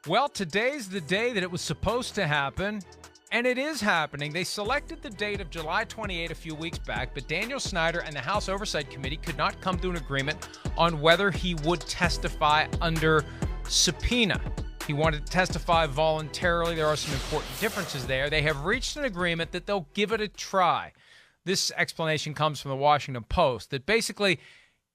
Well, today's the day that it was supposed to happen, and it is happening. They selected the date of July 28 a few weeks back, but Daniel Snyder and the House Oversight Committee could not come to an agreement on whether he would testify under subpoena. He wanted to testify voluntarily. There are some important differences there. They have reached an agreement that they'll give it a try. This explanation comes from the Washington Post, that basically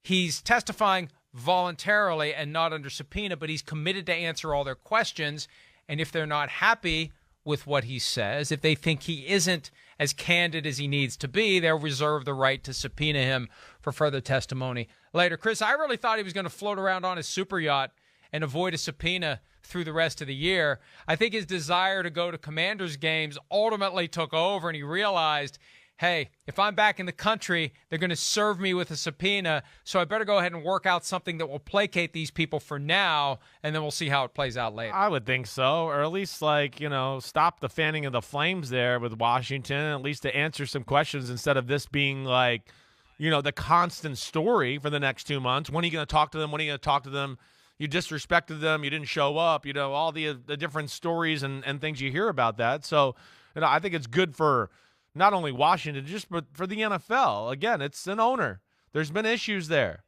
he's testifying voluntarily and not under subpoena, but he's committed to answer all their questions. And if they're not happy with what he says, if they think he isn't as candid as he needs to be, they'll reserve the right to subpoena him for further testimony later. Chris, I really thought he was going to float around on his super yacht and avoid a subpoena through the rest of the year. I think his desire to go to Commanders games ultimately took over, and he realized, hey, if I'm back in the country, they're going to serve me with a subpoena, so I better go ahead and work out something that will placate these people for now, and then we'll see how it plays out later. I would think so, or at least, stop the fanning of the flames there with Washington, at least to answer some questions instead of this being the constant story for the next 2 months. When are you going to talk to them? When are you going to talk to them? You disrespected them. You didn't show up. All the different stories and things you hear about that. So, I think it's good for not only Washington, but for the NFL. Again, it's an owner. There's been issues there.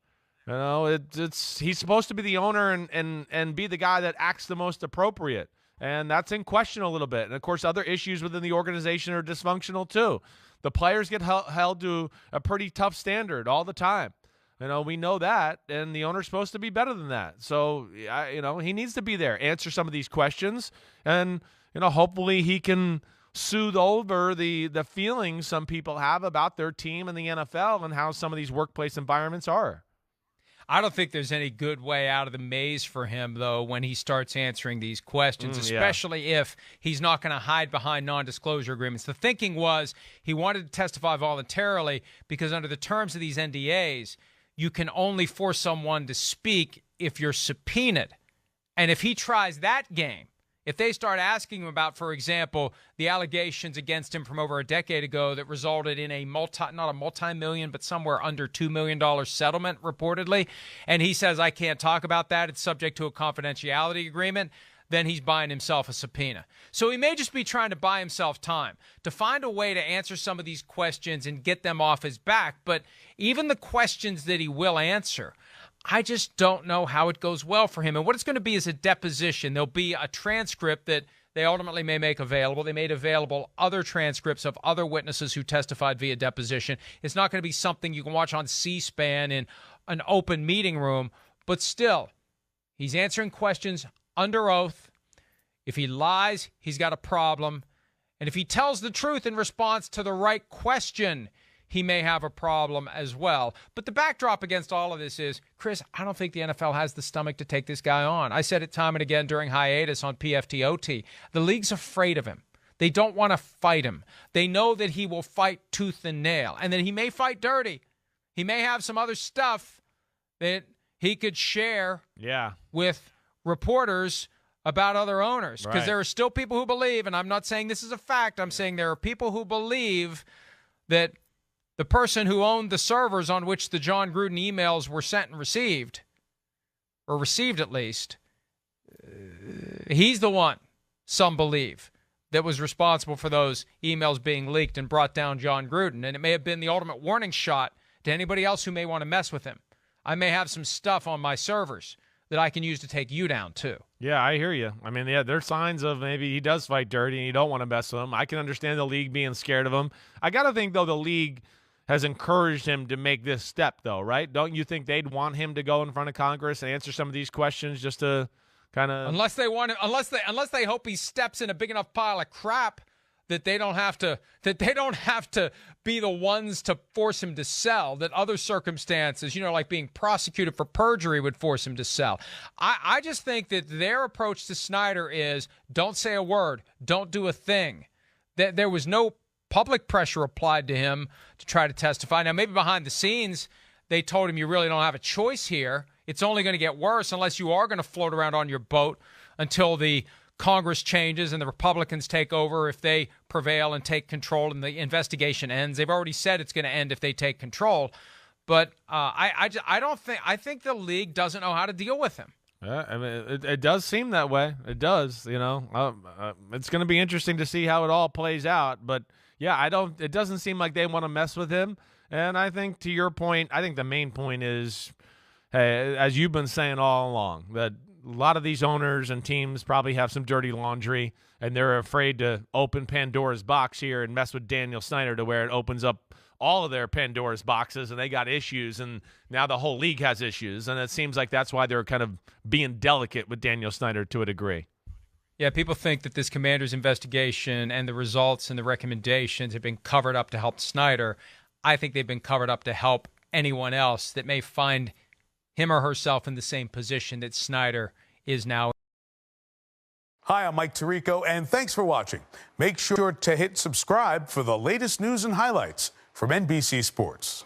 He's supposed to be the owner and be the guy that acts the most appropriate. And that's in question a little bit. And, of course, other issues within the organization are dysfunctional too. The players get held to a pretty tough standard all the time. We know that, and the owner's supposed to be better than that. So, he needs to be there, answer some of these questions, and, hopefully he can soothe over the feelings some people have about their team in the NFL and how some of these workplace environments are. I don't think there's any good way out of the maze for him, though, when he starts answering these questions, especially if he's not going to hide behind non-disclosure agreements. The thinking was he wanted to testify voluntarily because under the terms of these NDAs, you can only force someone to speak if you're subpoenaed. And if he tries that game, if they start asking him about, for example, the allegations against him from over a decade ago that resulted in not a multi-million, but somewhere under $2 million settlement, reportedly, and he says, I can't talk about that, it's subject to a confidentiality agreement, then he's buying himself a subpoena. So he may just be trying to buy himself time to find a way to answer some of these questions and get them off his back. But even the questions that he will answer, I just don't know how it goes well for him. And what it's going to be is a deposition. There'll be a transcript that they ultimately may make available. They made available other transcripts of other witnesses who testified via deposition. It's not going to be something you can watch on C-SPAN in an open meeting room. But still, he's answering questions under oath. If he lies, he's got a problem. And if he tells the truth in response to the right question, he may have a problem as well. But the backdrop against all of this is, Chris, I don't think the NFL has the stomach to take this guy on. I said it time and again during hiatus on PFTOT. The league's afraid of him. They don't want to fight him. They know that he will fight tooth and nail, and that he may fight dirty. He may have some other stuff that he could share with reporters about other owners. Because there are still people who believe, and I'm not saying this is a fact, I'm saying there are people who believe that the person who owned the servers on which the John Gruden emails were sent and received, or received at least, he's the one, some believe, that was responsible for those emails being leaked and brought down John Gruden. And it may have been the ultimate warning shot to anybody else who may want to mess with him. I may have some stuff on my servers that I can use to take you down, too. Yeah, I hear you. I mean, there's signs of maybe he does fight dirty and you don't want to mess with him. I can understand the league being scared of him. I got to think, though, the league has encouraged him to make this step, though, right? Don't you think they'd want him to go in front of Congress and answer some of these questions just to kind of... Unless they hope he steps in a big enough pile of crap that they don't have to be the ones to force him to sell, that other circumstances, like being prosecuted for perjury would force him to sell. I just think that their approach to Snyder is don't say a word, don't do a thing. There was no public pressure applied to him to try to testify. Now, maybe behind the scenes, they told him you really don't have a choice here. It's only going to get worse unless you are going to float around on your boat until the Congress changes and the Republicans take over, if they prevail and take control and the investigation ends. They've already said it's going to end if they take control. But I think the league doesn't know how to deal with him. I mean, it does seem that way. It does, It's going to be interesting to see how it all plays out. But, yeah, it doesn't seem like they want to mess with him. And I think, to your point, I think the main point is, hey, as you've been saying all along, that a lot of these owners and teams probably have some dirty laundry, and they're afraid to open Pandora's box here and mess with Daniel Snyder to where it opens up all of their Pandora's boxes, and they got issues, and now the whole league has issues, and it seems like that's why they're kind of being delicate with Daniel Snyder to a degree. Yeah, people think that this commander's investigation and the results and the recommendations have been covered up to help Snyder. I think they've been covered up to help anyone else that may find him or herself in the same position that Snyder is now. Hi, I'm Mike Tirico, and thanks for watching. Make sure to hit subscribe for the latest news and highlights from NBC Sports.